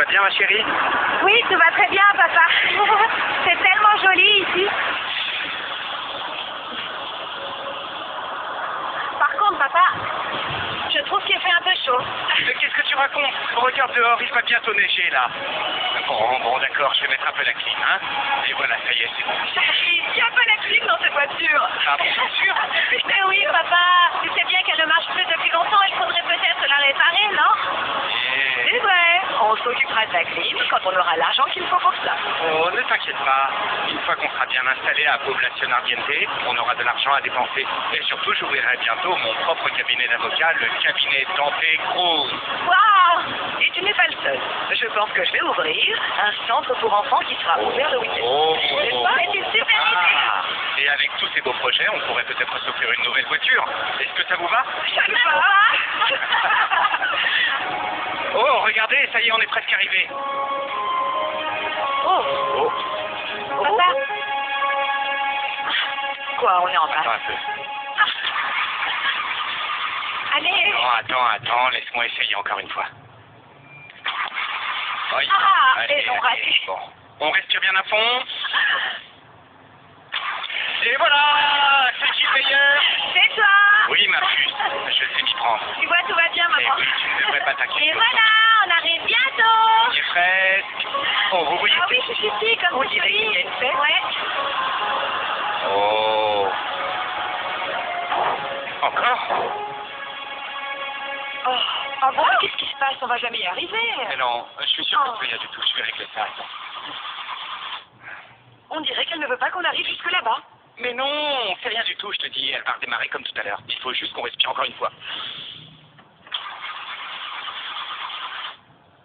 bien, ma chérie? Oui, tout va très bien, papa. C'est tellement joli ici. Par contre, papa, je trouve qu'il fait un peu chaud. Mais qu'est-ce que tu racontes? Regarde dehors, il va bientôt neiger, là. Bon, d'accord, je vais mettre un peu la clim, hein. Et voilà, ça y est, c'est bon. Chérie, il n'y a pas la clim dans cette voiture. Ah bon, c'est sûr? Mais oui, papa. Tu sais bien qu'elle ne marche plus depuis longtemps. Il faudrait peut-être la réparer, non? C'est vrai. On s'occupera de la clim quand on aura l'argent qu'il faut pour ça. Oh, ne t'inquiète pas. Une fois qu'on sera bien installé à Poblacion Ardiente, on aura de l'argent à dépenser. Et surtout, j'ouvrirai bientôt mon propre cabinet d'avocat, le cabinet Dante Cruz. Waouh! Et tu n'es pas le seul. Je pense que je vais ouvrir un centre pour enfants qui sera ouvert le week-end. C'est pas une super idée. Et avec tous ces beaux projets, on pourrait peut-être s'offrir une nouvelle voiture. Est-ce que ça vous va? Ça me va. Oh, regardez, ça y est, on est presque arrivé. Oh. Papa. Quoi, on est en Attends bas? un peu. Allez. Non, attends, laisse-moi essayer encore une fois. Oui. Ah, Allez, et on raté. bon. On respire bien à fond. Et voilà, c'est qui le meilleur? C'est toi. Oui, ma puce, je sais m'y prendre. Tu vois, tout va bien, Et maman. oui, tu ne devrais pas t'inquiéter. Et voilà, on arrive bientôt. Il est presque. Oh, vous voyez? Ah oui, je suis ici, comme tu dis. Ouais. Oh. Encore? Oh, ah bon, qu'est-ce qui se passe? On va jamais y arriver. Mais non, je suis sûr que c'est rien du tout. Je vais régler ça. On dirait qu'elle ne veut pas qu'on arrive jusque là-bas. Mais non, c'est rien du tout, je te dis. Elle va redémarrer comme tout à l'heure. Il faut juste qu'on respire encore une fois.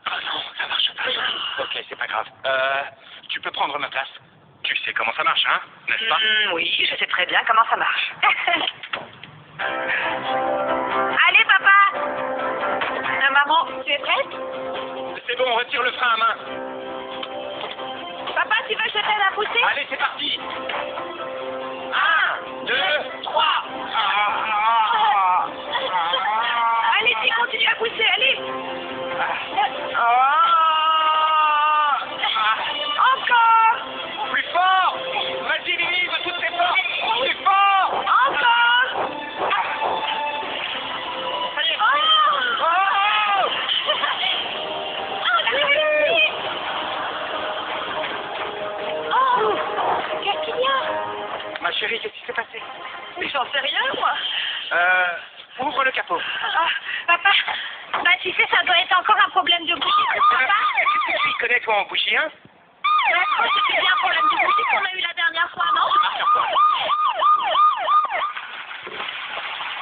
Ah non, ça marche pas. Ok, c'est pas grave. Tu peux prendre ma place. Tu sais comment ça marche, hein? N'est-ce pas? Oui, je sais très bien comment ça marche. Allez, papa. Maman, tu es prête? C'est bon, retire le frein à main. Papa, tu veux que je t'aide à pousser? Allez, c'est parti. 1, 2, 3. Allez, tu continue à pousser, allez. Encore. Plus fort. Vas-y, Lily, de toutes tes forces. Plus fort. Encore. Ça y est. Oh, on a réussi. Oh, qu'est-ce qu'il y a? Ma chérie, qu'est-ce qui s'est passé? Mais j'en sais rien, moi. Ouvre le capot. Ah, papa, bah tu sais, ça doit être encore un problème de bougie. Papa, Qu'est-ce que tu y connais, toi, en bougie, hein? c'était bien un problème de bougie qu'on a eu la dernière fois, non?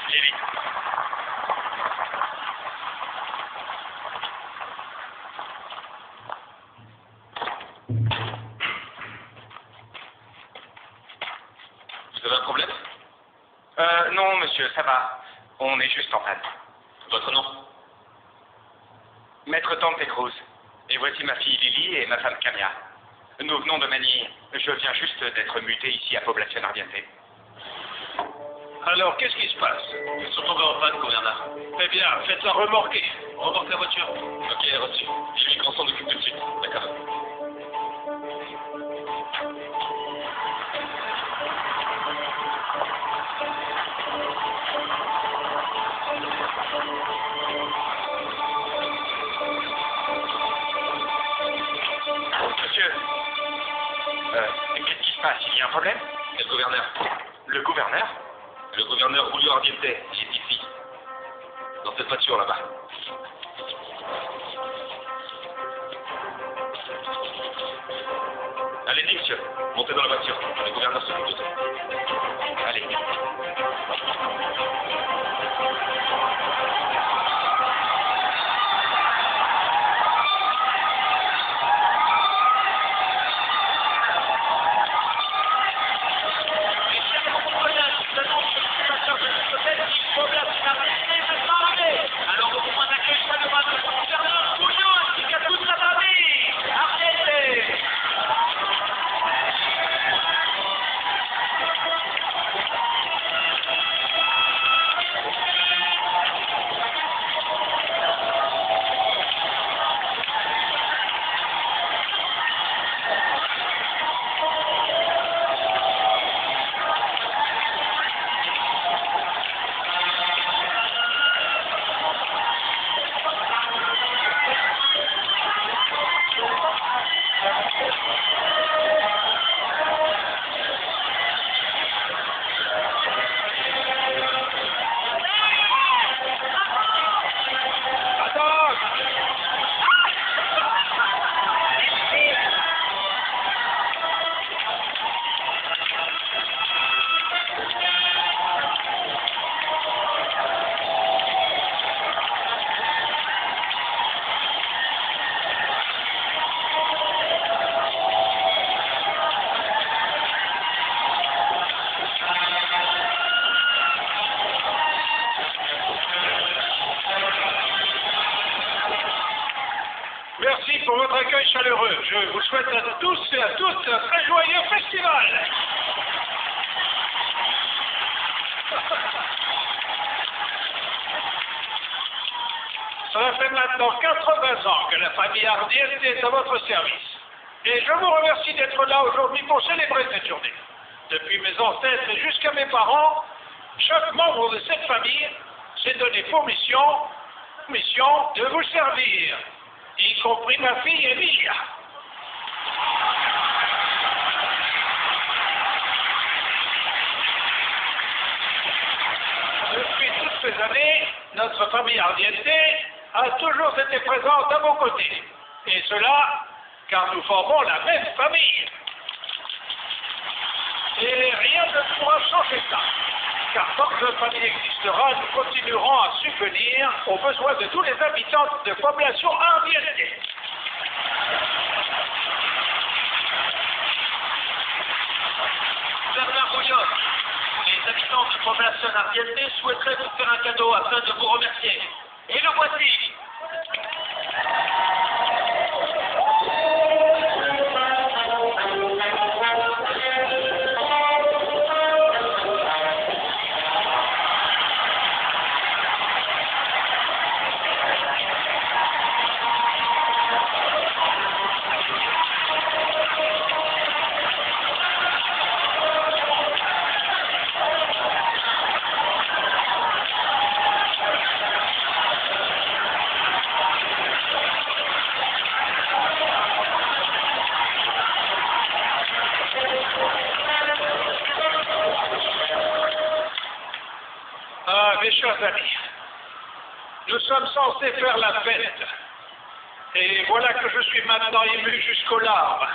Lily. Vous avez un problème? Non, monsieur, ça va. On est juste en panne. Votre nom? Maître Dante Cruz. Et voici ma fille Lily et ma femme Camilla. Nous venons de Manille. Je viens juste d'être muté ici à Poblacion Ardiente. Alors, qu'est-ce qui se passe? Ils sont tombés en panne, gouverneur. Eh bien, faites-la remorquer. Remorque la voiture. Ok, reçu. Lily qu'on s'en occupe tout de suite. D'accord. Monsieur, qu'est-ce qui se passe? Il y a un problème? Et le gouverneur? Le gouverneur? Le gouverneur Julio Ardiente, il est ici. Dans cette voiture là-bas. Allez-y, monsieur. Montez dans la voiture. Le gouverneur s'occupe de tout. Allez. Alors, au point d'accueil, ça demande le gouverneur Julio ainsi qu'à toute sa famille. Arrêtez. pour votre accueil chaleureux. Je vous souhaite à tous et à toutes un très joyeux festival. Cela fait maintenant 80 ans que la famille Ardiente est à votre service. Et je vous remercie d'être là aujourd'hui pour célébrer cette journée. Depuis mes ancêtres et jusqu'à mes parents, chaque membre de cette famille s'est donné pour mission de vous servir, y compris ma fille Emilia. Depuis toutes ces années, notre famille Ardiente a toujours été présente à vos côtés. Et cela, car nous formons la même famille. Et rien ne pourra changer ça. Car tant que notre famille existera, nous continuerons à subvenir aux besoins de tous les habitants de population Ardiente. Bernard Bouillon, les habitants de population Ardiente souhaiteraient vous faire un cadeau afin de vous remercier. Et le voici. Mes chers amis, nous sommes censés faire la fête. Et voilà que je suis maintenant ému jusqu'aux larmes.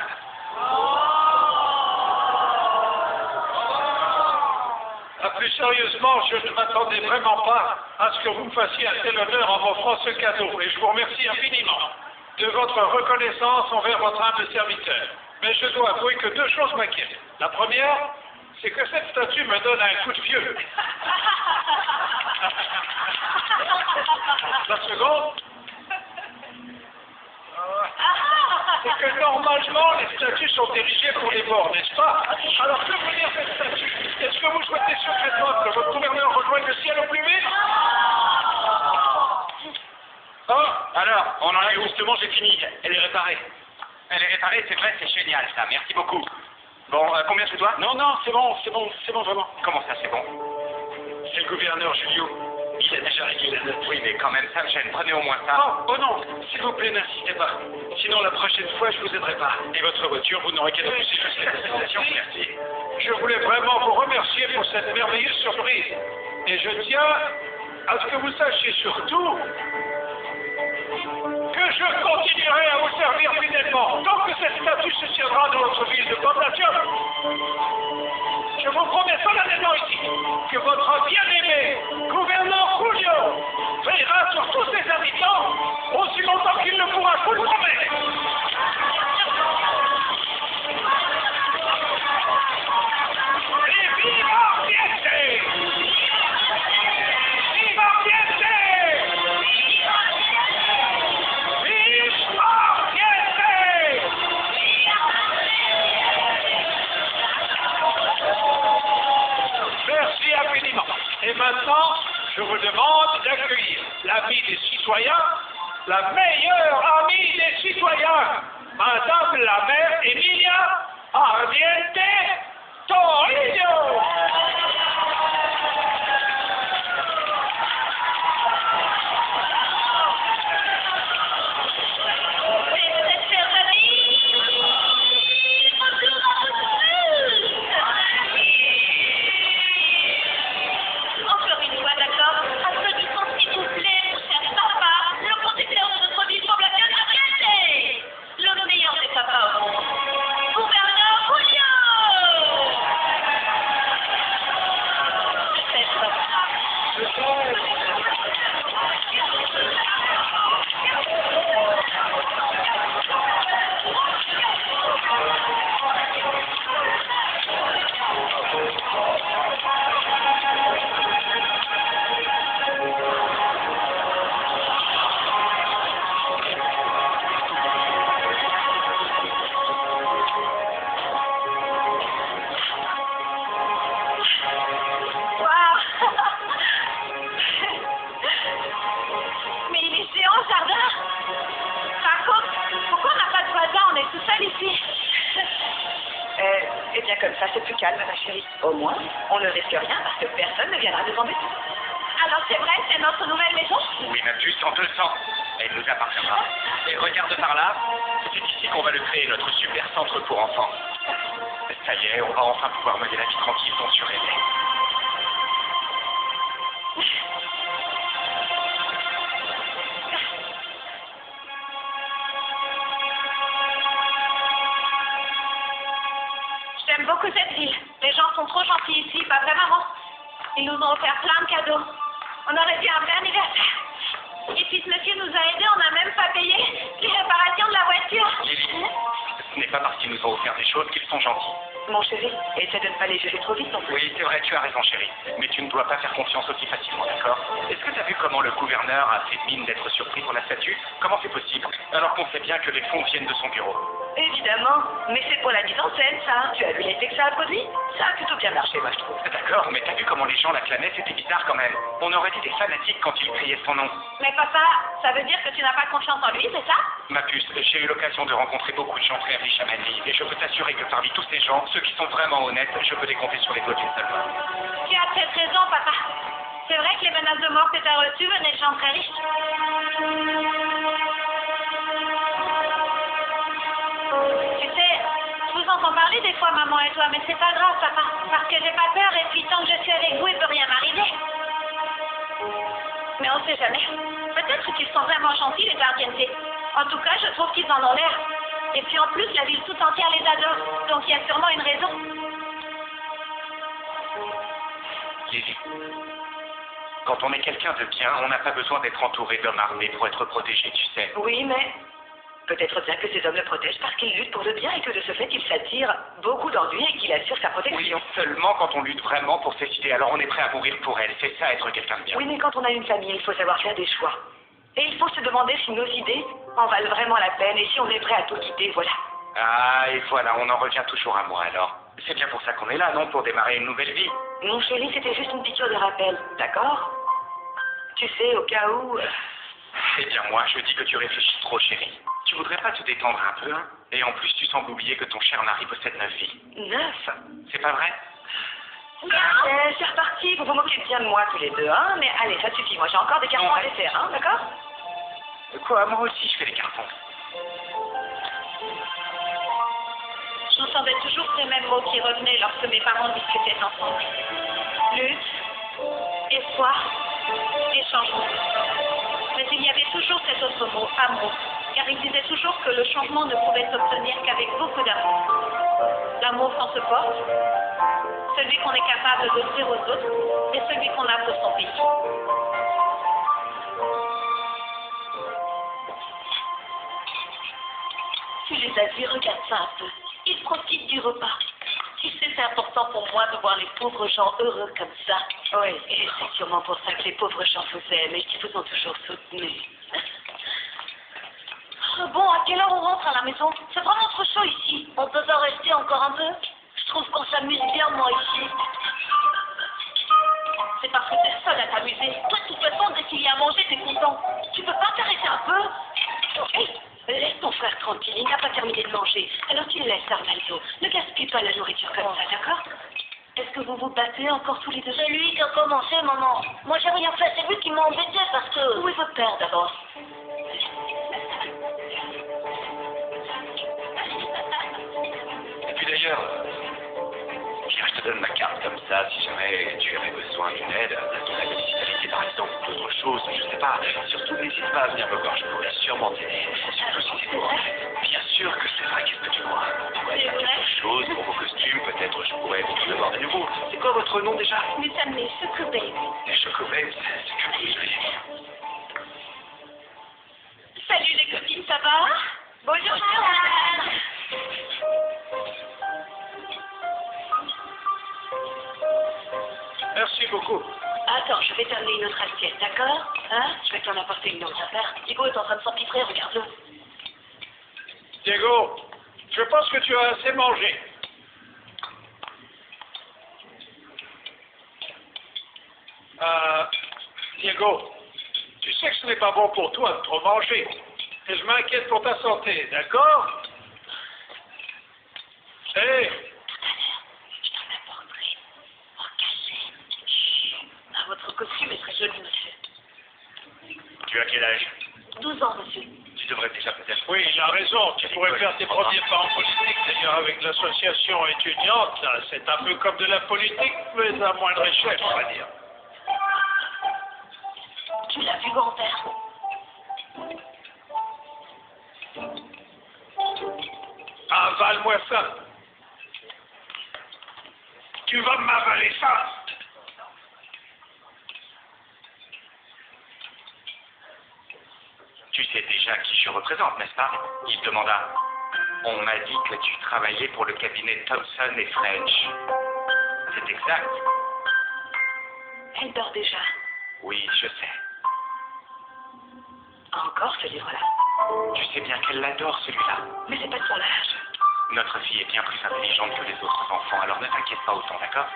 Plus sérieusement, je ne m'attendais vraiment pas à ce que vous me fassiez un tel honneur en m'offrant ce cadeau. Et je vous remercie infiniment de votre reconnaissance envers votre humble serviteur. Mais je dois avouer que deux choses m'inquiètent. La première, c'est que cette statue me donne un coup de vieux. La seconde, c'est que normalement les statues sont érigées pour les morts, n'est-ce pas? Alors que veut dire cette statue? Est-ce que vous souhaitez secrètement que votre gouverneur rejoigne le ciel au plus vite? Alors, on en est où? Justement, j'ai fini. Elle est réparée. Elle est réparée, c'est vrai, c'est génial ça, merci beaucoup. Bon, combien c'est toi? Non, c'est bon vraiment. Comment ça, c'est bon? C'est le gouverneur Julio. Il a déjà réglé la note. Oui, mais quand même, ça me gêne. Prenez au moins ça. Oh non, s'il vous plaît, n'insistez pas. Sinon, la prochaine fois, je vous aiderai pas. Et votre voiture, vous n'aurez qu'à nous pousser jusqu'à la destination. Merci. Je voulais vraiment vous remercier pour cette merveilleuse surprise. Et je tiens à ce que vous sachiez surtout que je continuerai à vous servir fidèlement tant que cette statue se tiendra dans notre ville de Population. Je vous promets solennellement ici que votre bien-aimé gouverneur Julio veillera sur tous ses habitants aussi longtemps qu'il le pourra, je vous le promets. Et vive Ardiente! Vive Ardiente! Vive Ardiente! Merci infiniment. Et maintenant, je vous demande d'accueillir l'ami des citoyens, la meilleure amie des citoyens, Madame la mère Emilia Ardiente Torino. Comme ça, c'est plus calme, ma chérie. Au moins, on ne risque rien parce que personne ne viendra nous embêter. Alors c'est vrai, c'est notre nouvelle maison? Oui, ma puce, en 200. Elle nous appartiendra. Et regarde par là, c'est ici qu'on va le créer, notre super centre pour enfants. Ça y est, on va enfin pouvoir mener la vie tranquille dont tu rêvais. J'aime beaucoup cette ville. Les gens sont trop gentils ici, pas vrai, maman? Ils nous ont offert plein de cadeaux. On aurait dû un vrai anniversaire. Et puis ce monsieur nous a aidés, on n'a même pas payé les réparations de la voiture. Lily, ce n'est pas parce qu'ils nous ont offert des choses qu'ils sont gentils. Mon chéri, essaie de ne pas les juger trop vite non plus. Oui, c'est vrai, tu as raison, chérie. Mais tu ne dois pas faire confiance aussi facilement, d'accord? Est-ce que tu as vu comment le gouverneur a fait mine d'être surpris pour la statue? Comment c'est possible? Alors qu'on sait bien que les fonds viennent de son bureau. Évidemment, mais c'est pour la mise en scène, ça. Tu as vu l'effet que ça a produit? Ça a plutôt bien marché, moi, je trouve. D'accord, mais t'as vu comment les gens l'acclamaient? C'était bizarre quand même. On aurait dit des fanatiques quand ils criaient son nom. Mais papa, ça veut dire que tu n'as pas confiance en lui, c'est ça? Ma puce, j'ai eu l'occasion de rencontrer beaucoup de gens très riches à Manly, et je peux t'assurer que parmi tous ces gens, ceux qui sont vraiment honnêtes, je peux les compter sur les doigts d'une seule main. Tu as peut-être raison, papa. C'est vrai que les menaces de mort que tu as reçues venaient de gens très riches. Tu sais, je vous entends parler des fois, maman et toi, mais c'est pas grave, papa, parce que j'ai pas peur, et puis tant que je suis avec vous, il peut rien m'arriver. Mais on sait jamais. Peut-être qu'ils sont vraiment gentils, les gardiennetés. En tout cas, je trouve qu'ils en ont l'air. Et puis en plus, la ville tout entière les adore, donc il y a sûrement une raison. Lily, quand on est quelqu'un de bien, on n'a pas besoin d'être entouré d'hommes armés pour être protégé, tu sais. Oui, mais peut-être bien que ces hommes le protègent parce qu'ils luttent pour le bien et que de ce fait, il s'attire beaucoup d'ennuis et qu'il assure sa protection. Oui, seulement quand on lutte vraiment pour ses idées, alors on est prêt à mourir pour elles. C'est ça, être quelqu'un de bien. Oui, mais quand on a une famille, il faut savoir faire des choix. Et il faut se demander si nos idées en valent vraiment la peine et si on est prêt à tout quitter, voilà. Ah, et voilà, on en revient toujours à moi alors. C'est bien pour ça qu'on est là, non? Pour démarrer une nouvelle vie. Mon chéri, c'était juste une piqûre de rappel, d'accord? Tu sais, au cas où... Eh bien, moi, je dis que tu réfléchis trop, chérie. Tu voudrais pas te détendre un peu, hein? Et en plus, tu sembles oublier que ton cher mari possède 9 vies. 9? C'est pas vrai? C'est reparti, vous vous moquez bien de moi tous les deux, hein? Mais allez, ça suffit, moi j'ai encore des cartons à défaire, hein, d'accord? Quoi, moi aussi, je fais des cartons. J'entendais toujours ces mêmes mots qui revenaient lorsque mes parents discutaient ensemble. Lutte, espoir et changement. Mais il y avait toujours cet autre mot, amour, car ils disaient toujours que le changement ne pouvait s'obtenir qu'avec beaucoup d'amour. L'amour sans se porte, celui qu'on est capable d'offrir aux autres, et celui qu'on a pour son pays. Tu les as vus, regarde ça un peu. Ils profitent du repas. Tu sais, c'est important pour moi de voir les pauvres gens heureux comme ça. Oui, et c'est sûrement pour ça que les pauvres gens vous aiment et qui vous ont toujours soutenu. Bon, à quelle heure on rentre à la maison? C'est vraiment trop chaud ici. On peut pas rester encore un peu? Je trouve qu'on s'amuse bien, moi, ici. C'est parce que t'es seule à t'amuser. Toi, de toute façon, dès qu'il y a à manger, t'es content. Tu peux pas t'arrêter un peu? Hey, laisse ton frère tranquille, il n'a pas terminé de manger. Alors tu le laisses, Arnaldo. Ne gaspille pas la nourriture comme ça, d'accord? Est-ce que vous vous battez encore tous les deux? C'est lui qui a commencé, maman. Moi, j'ai rien fait, c'est lui qui m'a embêté parce que... Où est votre père, d'abord? Et puis d'ailleurs, je te donne ma carte comme ça, si jamais tu avais besoin d'une aide, de la municipalité par exemple, ou d'autres choses, je sais pas. Surtout, n'hésite pas à venir me voir, je pourrais sûrement t'aider. Surtout si c'est pour... Bien sûr que c'est vrai, qu'est-ce que tu crois? On pourrait faire quelque chose pour vos costumes, peut-être je pourrais vous le voir de nouveau. C'est quoi votre nom déjà? Nous sommes les Chocobabes. Les Chocobabes, c'est que vous avez. Salut les copines, ça va? Bonjour, Joanne. Merci beaucoup. Attends, je vais t'amener une autre assiette, d'accord? Hein? Je vais t'en apporter une autre. Diego est en train de s'empiffrer, regarde-le. Diego, je pense que tu as assez mangé. Diego, tu sais que ce n'est pas bon pour toi de trop manger. Et je m'inquiète pour ta santé, d'accord? Hé, Tu as quel âge? 12 ans, monsieur. Tu devrais déjà peut-être... Oui, il a raison. Tu pourrais faire tes premiers pas en politique. D'ailleurs, avec l'association étudiante, là, c'est un peu comme de la politique, mais à moindre échelle, on va dire. Tu l'as vu, grand-père? Avale-moi ça. Tu vas m'avaler ça. Tu sais déjà qui je représente, n'est-ce pas? Il demanda. On m'a dit que tu travaillais pour le cabinet Thompson et French. C'est exact? Elle dort déjà. Oui, je sais. Encore ce livre-là. Tu sais bien qu'elle l'adore, celui-là. Mais c'est pas de son âge. Notre fille est bien plus intelligente que les autres enfants, alors ne t'inquiète pas autant, d'accord?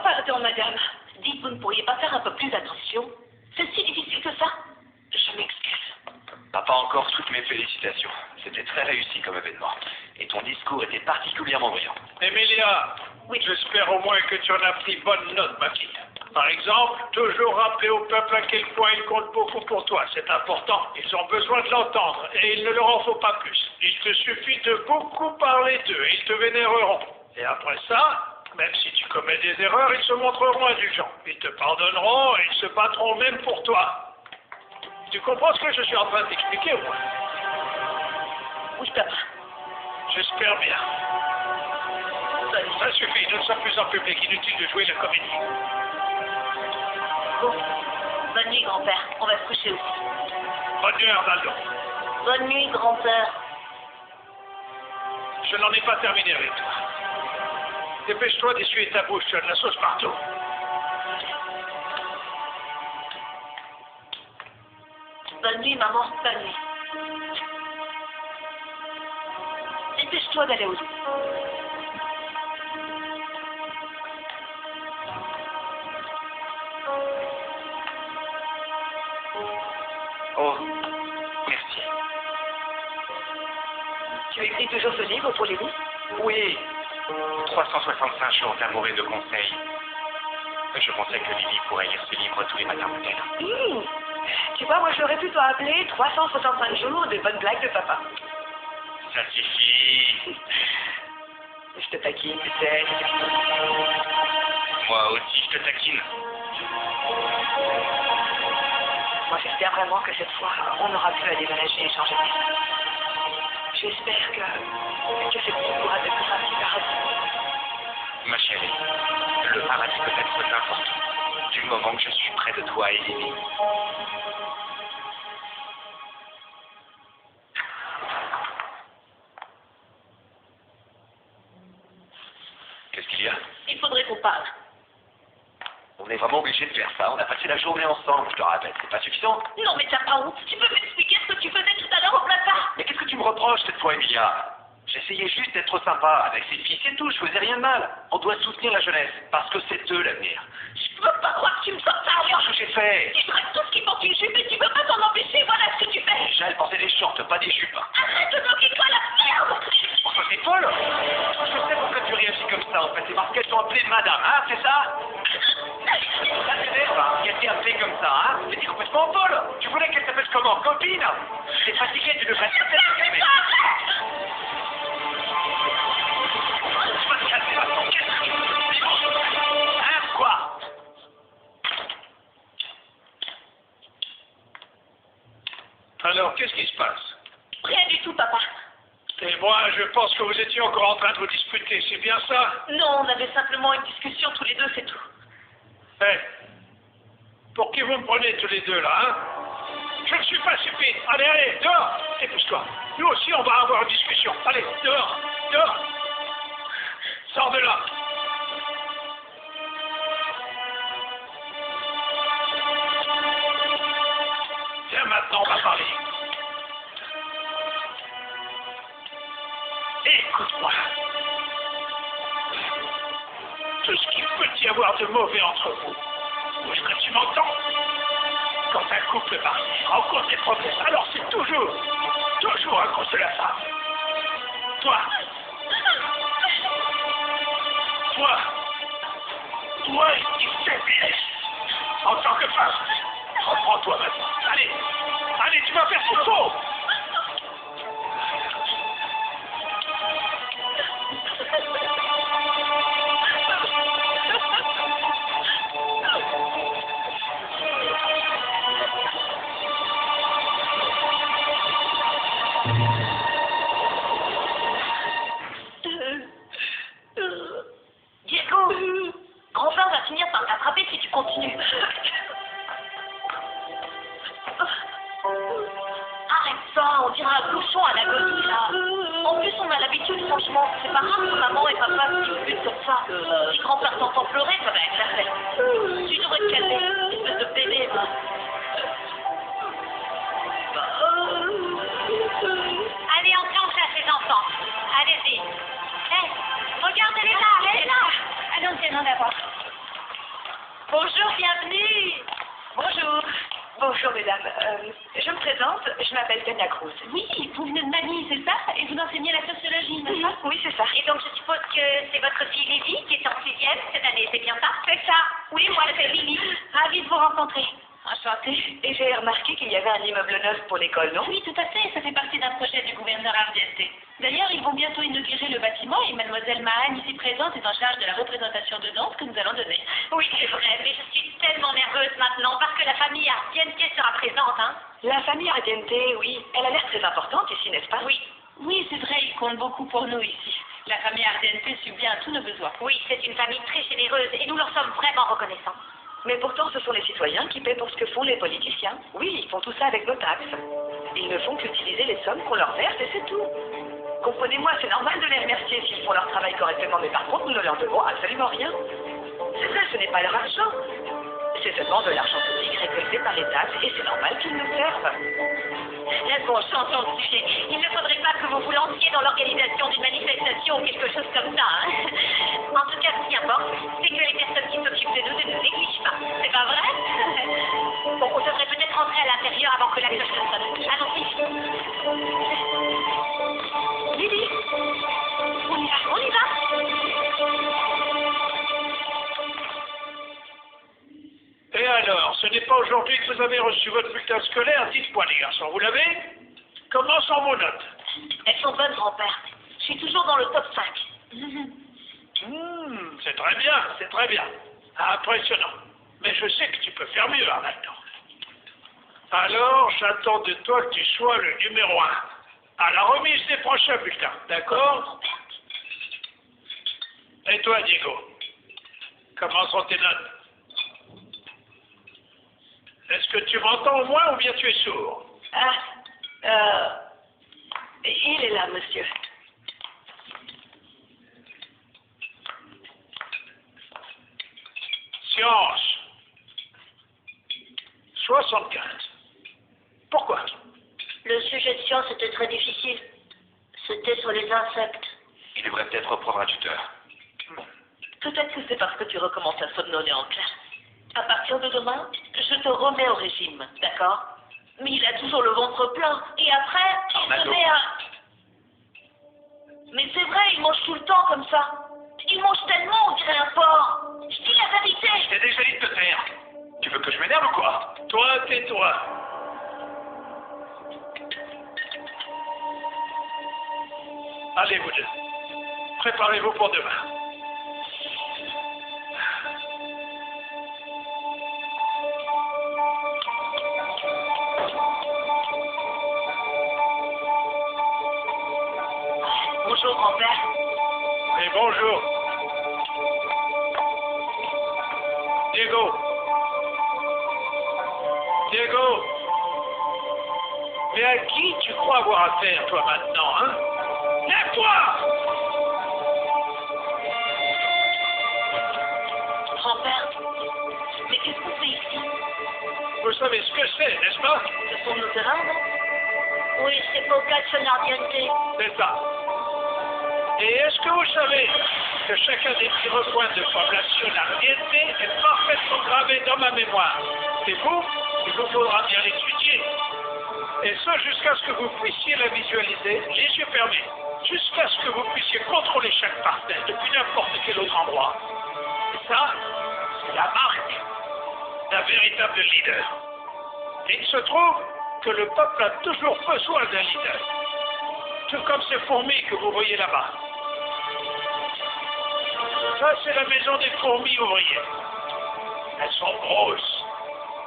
Pardon, madame. Dites, vous ne pourriez pas faire un peu plus attention? C'est si difficile que ça? Je m'excuse. Papa, encore toutes mes félicitations. C'était très réussi comme événement. Et ton discours était particulièrement brillant. Emilia, Oui. j'espère au moins que tu en as pris bonne note, ma fille. Par exemple, toujours rappeler au peuple à quel point il compte beaucoup pour toi. C'est important. Ils ont besoin de l'entendre et il ne leur en faut pas plus. Il te suffit de beaucoup parler d'eux et ils te vénéreront. Et après ça, même si tu commets des erreurs, ils se montreront indulgents. Ils te pardonneront et ils se battront même pour toi. Tu comprends ce que je suis en train de t'expliquer, ou moins? Oui, papa. J'espère bien. Ça suffit, ne sommes plus en public. Inutile de jouer la comédie. Bon. Bonne nuit, grand-père. On va se coucher aussi. Bonne nuit, Arnaldo. Bonne nuit, grand-père. Je n'en ai pas terminé avec toi. Dépêche-toi d'essuyer ta bouche, tu as de la sauce partout. Bonne nuit, maman. Bonne nuit. Dépêche-toi d'aller au lit. Oh, merci. Tu écris toujours ce livre pour les lits? Oui, 365 jours d'amour et de conseils. Je pensais que Lily pourrait lire ce livre tous les matins, peut-être. Tu vois, moi, je l'aurais plutôt appelé 365 jours de bonnes blagues de papa. Ça suffit. Je te taquine, tu sais. Moi aussi, je te taquine. Moi, j'espère vraiment que cette fois, on aura pu aller déménager et changer de vie. J'espère que cette vie pourra devenir un petit paradis. Ma chérie, le paradis peut être n'importe où, du moment que je suis près de toi et Lily. Qu'est-ce qu'il y a? Il faudrait qu'on parle. On est vraiment obligé de faire ça. On a passé la journée ensemble, je te rappelle. C'est pas suffisant? Non, mais t'as pas honte. Tu peux m'expliquer ce que tu faisais tout à l'heure au placard? Mais qu'est-ce que tu me reproches cette fois, Emilia? J'essayais juste d'être sympa avec ces filles, c'est tout, je faisais rien de mal. On doit soutenir la jeunesse, parce que c'est eux l'avenir. Je peux pas croire que tu me sortes ça. Regarde ce que j'ai fait. Tu ferais tout ce qui porte une jupe et tu peux pas t'en empêcher. Voilà ce que tu fais. Déjà, elle portait des shorts, pas des jupes. Arrête de moquer-toi, la merde. Enfin, c'est folle. Je sais pourquoi tu réagis comme ça, en fait. C'est parce qu'elles t'ont appelé madame, hein, c'est ça? Ça t'énerve, hein, qu'elle t'ait appelé comme ça, hein? Mais t'es complètement folle. Tu voulais qu'elle t'appelle comment? Copine? T'es fatiguée, tu devrais t'appeler. Hein, quoi? Alors, qu'est-ce qui se passe? Rien du tout, papa. Et moi, je pense que vous étiez encore en train de vous disputer, c'est bien ça? Non, on avait simplement une discussion tous les deux, c'est tout. Eh, pour qui vous me prenez tous les deux, là, hein? Je ne suis pas stupide. Allez, allez, dehors. Dépousse-toi. Nous aussi, on va avoir une discussion. Allez, dehors, dehors. Sors de là. Tiens, maintenant, on va parler. Écoute-moi. Tout ce qu'il peut y avoir de mauvais entre vous, est-ce que tu m'entends? Quand un couple marié rencontre des problèmes, alors c'est toujours à cause de la femme. Toi, une faiblesse. En tant que femme, reprends-toi maintenant. Allez, tu vas faire ce qu'il faut. Diego, grand-père va finir par t'attraper si tu continues. Arrête ça, on dirait un cochon à l'agonie là. En plus, on a l'habitude, franchement. C'est pas grave que maman et papa se disputent comme ça. Si grand-père t'entend pleurer, ça va être la fête. Tu devrais te calmer, espèce de bébé, va. Allez, on planche à ces enfants. Allez-y. Hé, regarde, elle est là. Allons-y, d'abord. Bonjour, bienvenue. Bonjour. Bonjour, mesdames. Je me présente, je m'appelle Tania Cruz. Oui, vous venez de Manille, c'est ça? Et vous enseignez la sociologie, n'est-ce pas? Oui, c'est ça. Et donc, je suppose que c'est votre fille Lily qui est en 6e cette année, c'est bien ça? C'est ça. Oui, moi, c'est Lily. Ravie de vous rencontrer. Enchantée. Et j'ai remarqué qu'il y avait un immeuble neuf pour l'école, non? Oui, tout à fait. Ça fait partie d'un projet du gouverneur Ardiente. D'ailleurs, ils vont bientôt inaugurer le bâtiment et mademoiselle Mahane, ici présente, est en charge de la représentation de danse que nous allons donner. Oui, c'est vrai, mais je suis tellement nerveuse maintenant parce que la famille Ardiente sera présente, hein? La famille Ardiente, oui. Elle a l'air très importante ici, n'est-ce pas? Oui. Oui, c'est vrai, ils comptent beaucoup pour nous ici. La famille Ardiente subvient à tous nos besoins. Oui, c'est une famille très généreuse et nous leur sommes vraiment reconnaissants. Mais pourtant, ce sont les citoyens qui paient pour ce que font les politiciens. Oui, ils font tout ça avec nos taxes. Ils ne font qu'utiliser les sommes qu'on leur verse et c'est tout. Comprenez-moi, c'est normal de les remercier s'ils font leur travail correctement, mais par contre, nous ne leur devons absolument rien. C'est ça, ce n'est pas leur argent. C'est seulement de l'argent public récolté par les taxes et c'est normal qu'ils nous servent. Bon, changeons de sujet. Il ne faudrait pas que vous vous lanciez dans l'organisation d'une manifestation ou quelque chose comme ça. Hein. En tout cas, ce qui importe, c'est que les personnes qui s'occupent de nous ne nous négligent pas. C'est pas vrai? Bon, on devrait peut-être rentrer à l'intérieur avant que la cloche ne sonne. Allons-y. Lily, on y va. Et alors, ce n'est pas aujourd'hui que vous avez reçu votre bulletin scolaire? Dites-moi, les garçons, vous l'avez? Comment sont vos notes? Elles sont bonnes, grand-père. Je suis toujours dans le top 5. C'est très bien. Impressionnant. Mais je sais que tu peux faire mieux, hein, maintenant. Alors, j'attends de toi que tu sois le numéro 1 à la remise des prochains bulletins, d'accord? Et toi, Diego, comment sont tes notes? Est-ce que tu m'entends au moins ou bien tu es sourd? Il est là, monsieur. Science. 75. Pourquoi? Le sujet de science était très difficile. C'était sur les insectes. Il devrait peut-être reprendre un tuteur. Peut-être que c'est parce que tu recommences à somnoler en classe. À partir de demain, je te remets au régime, d'accord? Mais il a toujours le ventre plein. Et après, il se met à... Mais c'est vrai, il mange tout le temps comme ça. Il mange tellement, on dirait un porc. Je dis la vérité. Je t'ai déjà dit de te taire. Tu veux que je m'énerve ou quoi? Toi, tais-toi. Allez, vous deux. Préparez-vous pour demain. Bonjour, grand-père. Et bonjour. Diego. Mais à qui tu crois avoir affaire, toi, maintenant, hein? Lève-toi! Grand-père, mais qu'est-ce qu'on fait ici? Vous savez ce que c'est, n'est-ce pas? Ce sont nos terrains, non? Oui, c'est Vocation Ardiente. C'est ça. Et est-ce que vous savez que chacun des petits recoins de Vocation Ardiente est parfaitement gravé dans ma mémoire? C'est vous? Il vous faudra bien l'étudier. Et ça jusqu'à ce que vous puissiez la visualiser, les yeux fermés. jusqu'à ce que vous puissiez contrôler chaque parcelle depuis n'importe quel autre endroit. Et ça, c'est la marque d'un véritable leader. Et il se trouve que le peuple a toujours besoin d'un leader. Tout comme ces fourmis que vous voyez là-bas. Ça, c'est la maison des fourmis ouvrières. Elles sont grosses,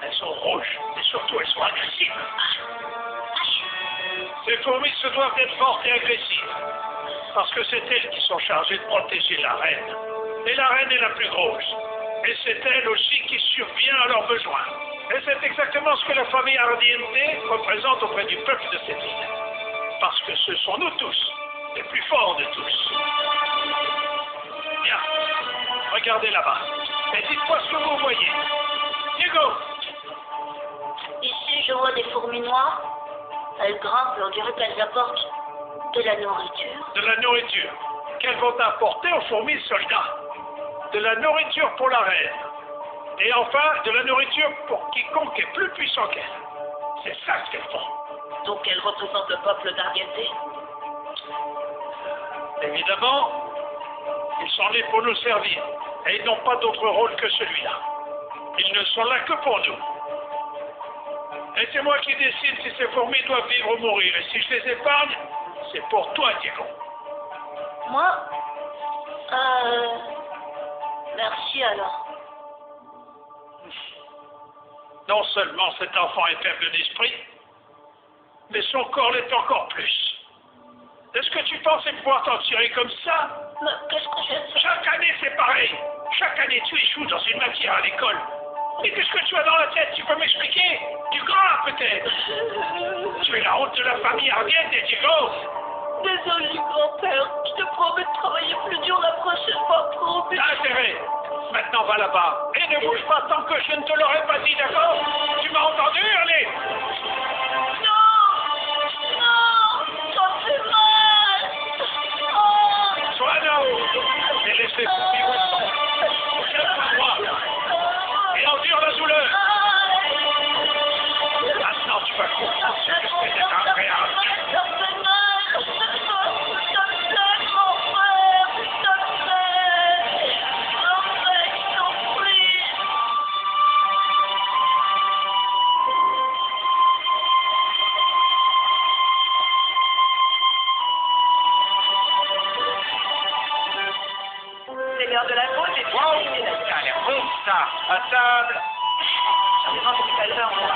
elles sont rouges, et surtout elles sont agressives. Ces fourmis se doivent d'être fortes et agressives, parce que c'est elles qui sont chargées de protéger la reine. Et la reine est la plus grosse. Et c'est elle aussi qui survient à leurs besoins. Et c'est exactement ce que la famille Ardiente représente auprès du peuple de cette île. Parce que ce sont nous tous, les plus forts de tous. Bien, regardez là-bas. Et dites-moi ce que vous voyez. Diego! Ici, je vois des fourmis noires. Elles grimpent, on dirait qu'elles apportent de la nourriture. De la nourriture. Qu'elles vont apporter aux fourmis soldats. De la nourriture pour la reine. Et enfin, de la nourriture pour quiconque est plus puissant qu'elle. C'est ça ce qu'elles font. Donc elles représentent le peuple d'Ardiente. Évidemment, ils sont nés pour nous servir. Et ils n'ont pas d'autre rôle que celui-là. Ils ne sont là que pour nous. Et c'est moi qui décide si ces fourmis doivent vivre ou mourir. Et si je les épargne, c'est pour toi, Diego. Moi Merci alors. Non seulement cet enfant est faible d'esprit, mais son corps l'est encore plus. Est-ce que tu pensais pouvoir t'en tirer comme ça? Mais qu'est-ce que je fais? Chaque année, c'est pareil. Chaque année, tu échoues dans une matière à l'école. Mais qu'est-ce que tu as dans la tête? Tu peux m'expliquer? Du gras, peut-être? Tu es la honte de la famille Ardiente, Diego. Désolé, grand-père. Je te promets de travailler plus dur la prochaine fois pour T'as intérêt. Maintenant, va là-bas. Et ne bouge pas tant que je ne te l'aurai pas dit, d'accord? Tu m'as entendu? Allez! Sois là-haut et laissez vivre le son. Calme-toi et endure la douleur. Maintenant, tu vas comprendre ce que c'est d'être un vrai arbitre. C'est l'heure de la pause et puis Wow, ça a l'air bon ça. À table. j'en ai marre depuis tout à l'heure, moi.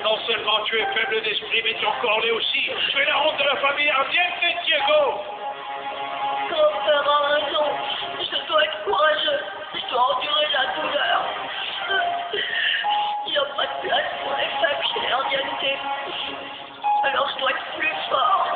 Non seulement tu es faible d'esprit, mais ton corps l'est aussi. Tu es la honte de la famille Ardiente, Diego. Grand-père a raison. Je dois être courageux. Je dois endurer la douleur. Il n'y a pas de place pour les femmes chez Ardiente. Alors je dois être plus fort.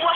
Moi,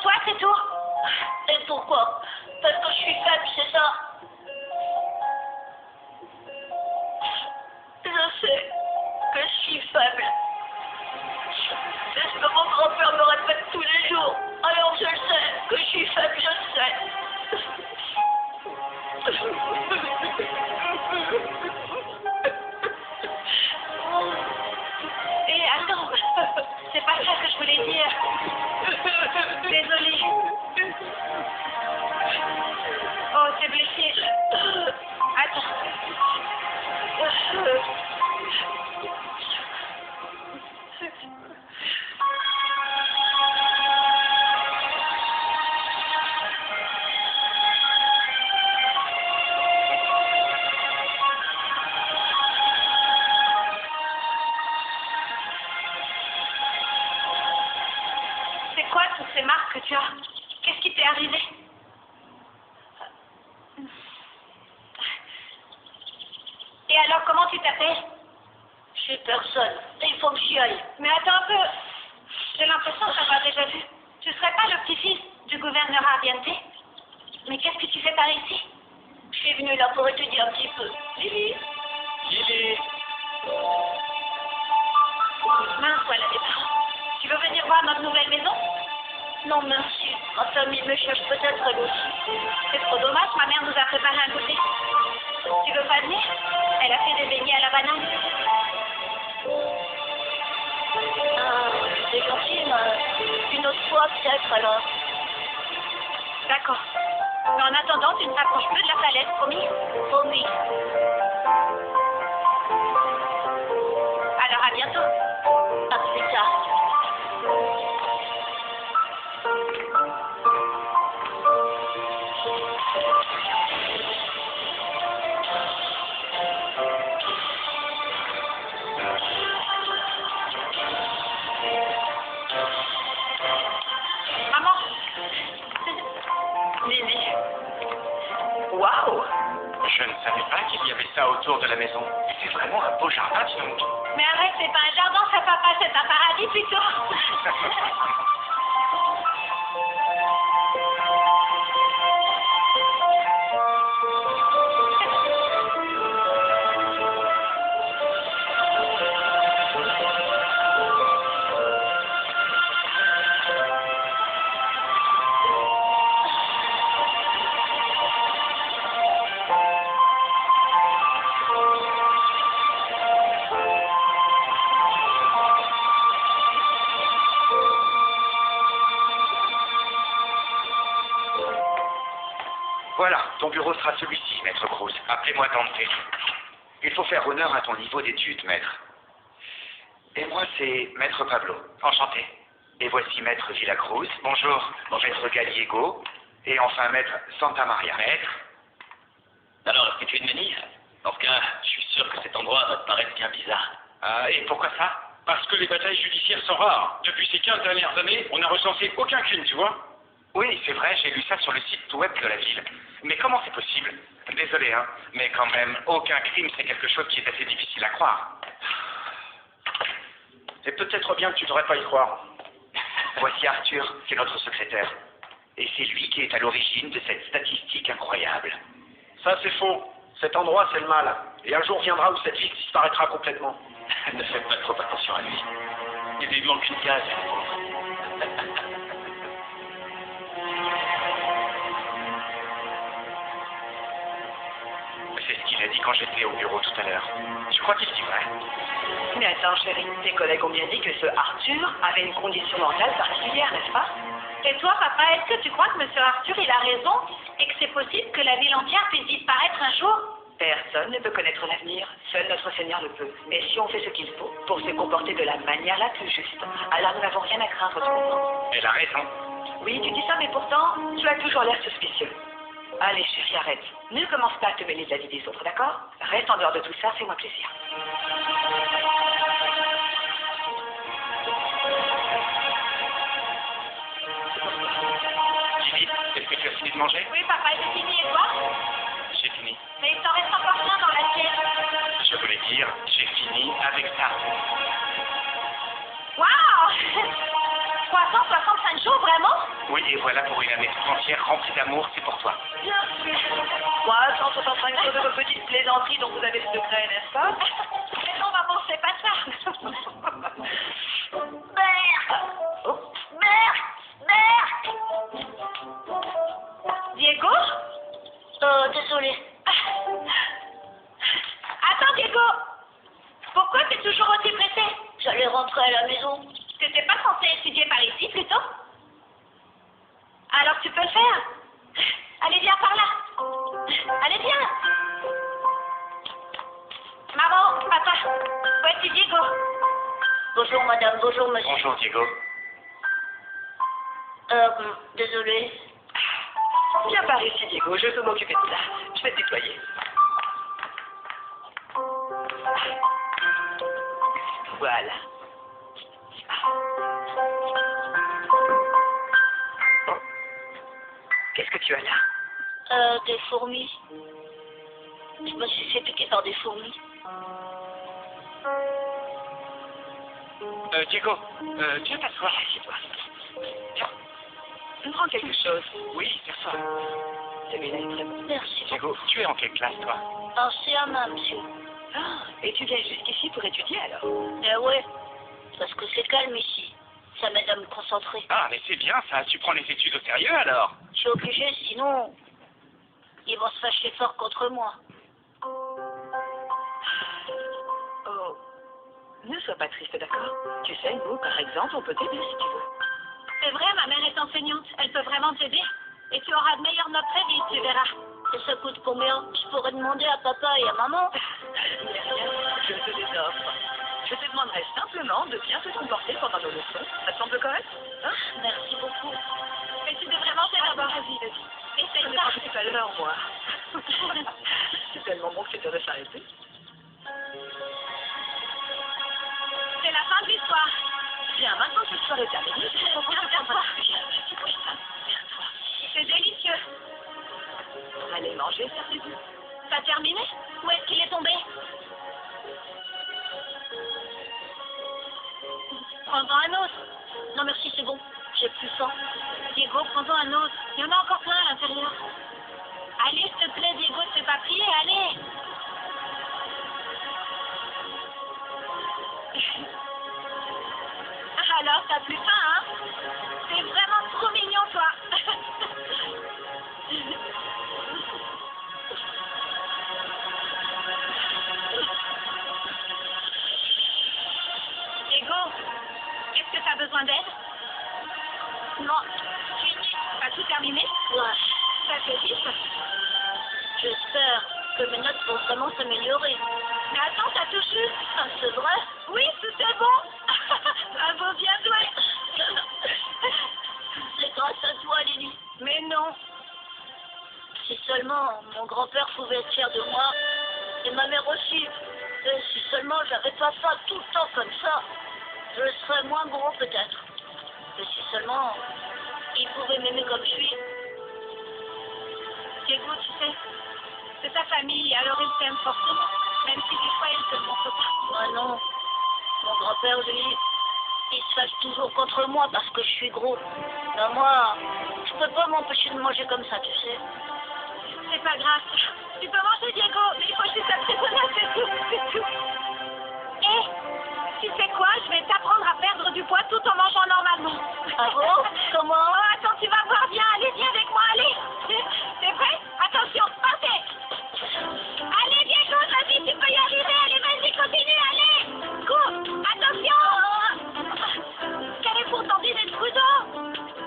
toi, c'est tout? Et pourquoi? Parce que je suis faible, c'est ça? Je sais que je suis faible. C'est ce que mon grand-père me répète tous les jours. Alors je sais que je suis faible, je sais. Et attends, c'est pas ça que je voulais dire. Désolée. Oh, c'est blessé. Attends. C'est quoi toutes ces marques que tu as? Qu'est-ce qui t'est arrivé? Et alors, comment tu t'appelles? Je suis personne. Il faut que j'y aille. Mais attends un peu. J'ai l'impression de t'avoir déjà vu. Tu serais pas le petit-fils du gouverneur Ardiente? Mais qu'est-ce que tu fais par ici? Je suis venue là pour étudier un petit peu. Lily. Lily. Mince, voilà des parents. Tu veux venir voir notre nouvelle maison? Non, merci. Ma famille me cherche peut-être elle aussi. C'est trop dommage, ma mère nous a préparé un goûter. Tu veux pas venir? Elle a fait des beignets à la banane. C'est gentil, mais une autre fois peut-être alors. D'accord. Mais en attendant, tu ne t'approches plus de la palette, promis? Promis. Alors à bientôt. À plus tard. Maman! Lily. Waouh! Je ne savais pas qu'il y avait ça autour de la maison. C'est vraiment un beau jardin, dis donc. Mais arrête, c'est pas un jardin, ça, papa, c'est un paradis plutôt. Voilà, ton bureau sera celui-ci, maître Cruz. Appelez-moi Dante. Il faut faire honneur à ton niveau d'études, maître. Et moi, c'est maître Pablo. Enchanté. Et voici maître Villacruz. Bonjour. Maître Gallego. Et enfin maître Santa Maria. Maître. Alors, est-ce que tu es de Menise? Dans ce cas, je suis sûr que cet endroit va te paraître bien bizarre. Ah, et pourquoi ça? Parce que les batailles judiciaires sont rares. Depuis ces 15 dernières années, on n'a recensé aucun crime, tu vois. Oui, c'est vrai, j'ai lu ça sur le site web de la ville. Mais comment c'est possible? Désolé, hein, mais quand même, aucun crime, c'est quelque chose qui est assez difficile à croire. C'est peut-être bien que tu devrais pas y croire. Voici Arthur, c'est notre secrétaire. Et c'est lui qui est à l'origine de cette statistique incroyable. Ça, c'est faux. Cet endroit, c'est le mal. Et un jour viendra où cette ville disparaîtra complètement. Ne faites pas trop attention à lui. Il lui manque une case. C'est ce qu'il a dit quand j'étais au bureau tout à l'heure. Je crois qu'il dit vrai. Mais attends, chérie, tes collègues ont bien dit que ce Arthur avait une condition mentale particulière, n'est-ce pas? Et toi, papa, est-ce que tu crois que M. Arthur, il a raison et que c'est possible que la ville entière puisse disparaître un jour? Personne ne peut connaître l'avenir, seul notre Seigneur le peut. Et si on fait ce qu'il faut pour se comporter de la manière la plus juste, alors nous n'avons rien à craindre, tu comprends? Elle a raison. Oui, tu dis ça, mais pourtant, tu as toujours l'air suspicieux. Allez, chérie, arrête. Ne commence pas à te mêler de la vie des autres, d'accord? Reste en dehors de tout ça, fais-moi plaisir. Lily, est-ce que tu as fini de manger? Oui, papa, j'ai fini, et toi? J'ai fini. Mais il t'en reste encore plein dans l'assiette. Je voulais dire, j'ai fini avec ça. Waouh! 365 jours, vraiment? Oui, et voilà pour une année tout entière remplie d'amour, c'est pour toi. Bien sûr. 365 jours de vos petites plaisanteries dont vous avez le secret, n'est-ce pas? Mais non, maman, c'est pas ça. Mère! Oh. Mère! Diego? Désolée. Attends, Diego. Pourquoi t'es toujours aussi pressé? J'allais rentrer à la maison. T'étais pas censé étudier par ici, plutôt? Alors tu peux le faire. Allez, viens par là. Allez, viens. Maman, papa, voici Diego. Bonjour madame, bonjour monsieur. Bonjour, Diego. Désolée. Viens par ici, Diego, je peux m'occuper de ça. Je vais te nettoyer. Voilà. Qu'est-ce que tu as là? Des fourmis. Je me suis fait piquer par des fourmis. Diego, viens t'asseoir. Assieds-toi. Tiens, prends quelque chose. Oui, serre-toi. Celui-là est très bon. Merci. Diego, tu es en quelle classe, toi? En CM1, monsieur. Ah, et tu viens jusqu'ici pour étudier alors? Ouais, parce que c'est calme ici. Ça m'aide à me concentrer. Ah, mais c'est bien ça, tu prends les études au sérieux alors? Je suis obligée, sinon ils vont se fâcher fort contre moi. Oh, ne sois pas triste, d'accord? Tu sais, nous, par exemple, on peut t'aider si tu veux. C'est vrai, ma mère est enseignante. Elle peut vraiment t'aider. Et tu auras de meilleures notes très vite, tu verras. Et ça coûte combien? Je pourrais demander à papa et à maman. Rien, je te les offre. Je te demanderai simplement de bien te comporter pendant nos leçons. Ça te semble correct? Hein? Merci beaucoup. Mais tu devrais manger d'abord. Vas-y, vas-y. Et c'est Je l'ai ça. mangé tout à l'heure, moi. C'est tellement bon que tu devrais s'arrêter. C'est la fin de l'histoire. Bien, maintenant que l'histoire est terminée, je te propose de prendre un petit pyjama. Tu peux ça? C'est délicieux. Allez, manger, servez-vous. T'as terminé? Où est-ce qu'il est tombé? Prends-en un autre. Non merci, c'est bon. J'ai plus faim. Diego, prends-en un autre. Il y en a encore plein à l'intérieur. Allez, s'il te plaît, Diego, ne fais pas prier, allez. Alors, t'as plus faim, hein? C'est vraiment trop mignon, toi. Diego, est-ce que t'as besoin d'aide? Non. T'as tout terminé? Ouais. Ça fait vite. J'espère que mes notes vont vraiment s'améliorer. Mais attends, t'as tout su? Ah, c'est vrai? Oui, tout est bon. Bravo, bien joué. C'est grâce à toi, Lily. Mais non. Si seulement mon grand-père pouvait être fier de moi, et ma mère aussi. Et si seulement j'avais pas ça tout le temps comme ça, je serais moins gros peut-être. Et si seulement ils pouvaient m'aimer comme je suis. Diego, tu sais, c'est ta famille, alors ils t'aiment fortement. Même si des fois ils te le montrent pas. Ah non, mon grand-père, lui, il se fâche toujours contre moi parce que je suis gros. Mais moi, je peux pas m'empêcher de manger comme ça, tu sais. C'est pas grave. Tu peux manger, Diego, mais il faut juste t'apprivoiser, c'est tout. Et, tu sais quoi, je vais t'apprendre à perdre du poids tout en mangeant normalement. Ah bon? Comment? Oh, attends, tu vas voir bien. Allez, viens avec moi, allez. T'es prêt? Attention, partez. Allez, Diego, vas-y, tu peux y arriver. Allez, vas-y, continue, allez. Cours, attention. Carrefour, t'en dis d'être prudent.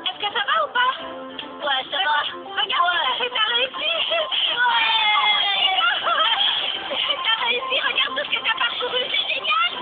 Est-ce que ça va ou pas? Ouais, ça va. Regarde, t'as réussi. T'as réussi, regarde tout ce que t'as parcouru, c'est génial.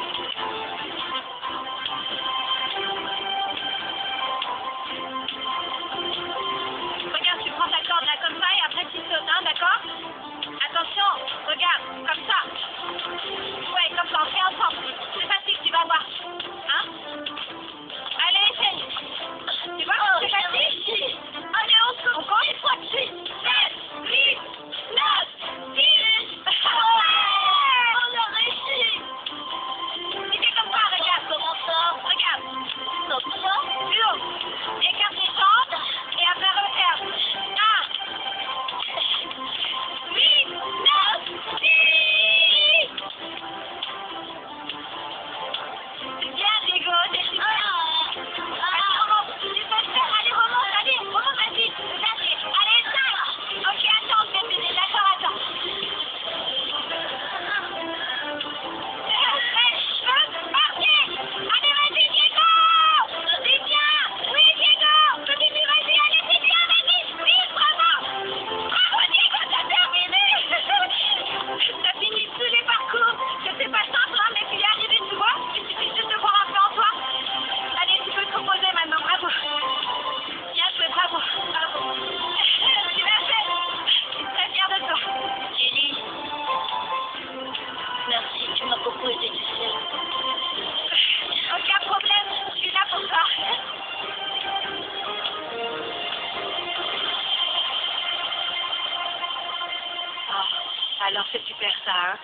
Alors c'est super ça, hein?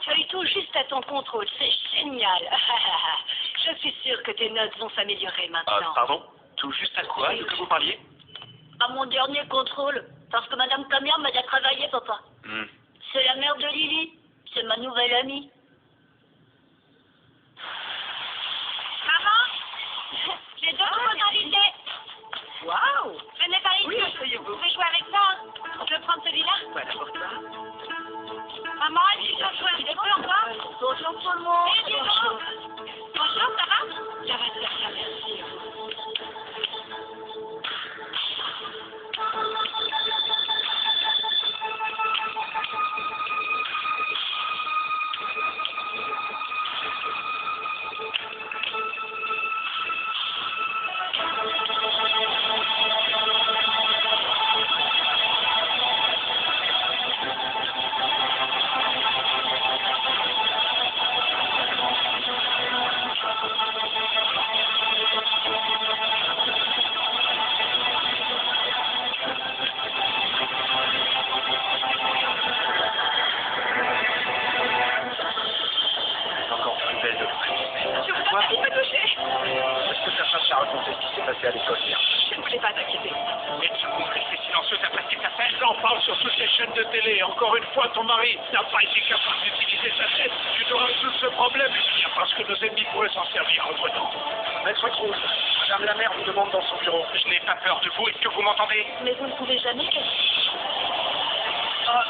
Tu as eu tout juste à ton contrôle, c'est génial. Je suis sûre que tes notes vont s'améliorer maintenant. Pardon? Tout juste à quoi? De que vous parliez? À mon dernier contrôle, parce que Madame Camille m'a déjà travaillé, papa. C'est la mère de Lily. C'est ma nouvelle amie. Maman, j'ai d'autres modalités. Waouh! Venez par ici. Oui, asseyez-vous. Vous pouvez jouer avec ça, hein? Je vais prendre celui-là. Voilà pour toi. Maman, est-ce que je jouer avec vous encore? Bonjour tout le monde. Eh, Diego. Bonjour, ça va? Ça va très bien, merci. Encore plus belle de Je vous ai pas touché. Est-ce que ça cherche à raconter ce qui s'est passé à l'école hier? Je ne voulais pas t'inquiéter. Et tu vous restez silencieuse après ces appels. J'en parle sur toutes les chaînes de télé. Encore une fois, ton mari n'a pas été capable d'utiliser sa tête. Tu dois résoudre ce problème, Emilia, parce que nos ennemis pourraient s'en servir entre nous. Maître Cruz, Madame la mère vous demande dans son bureau. Je n'ai pas peur de vous. Est-ce que vous m'entendez? Mais vous ne pouvez jamais... Ah,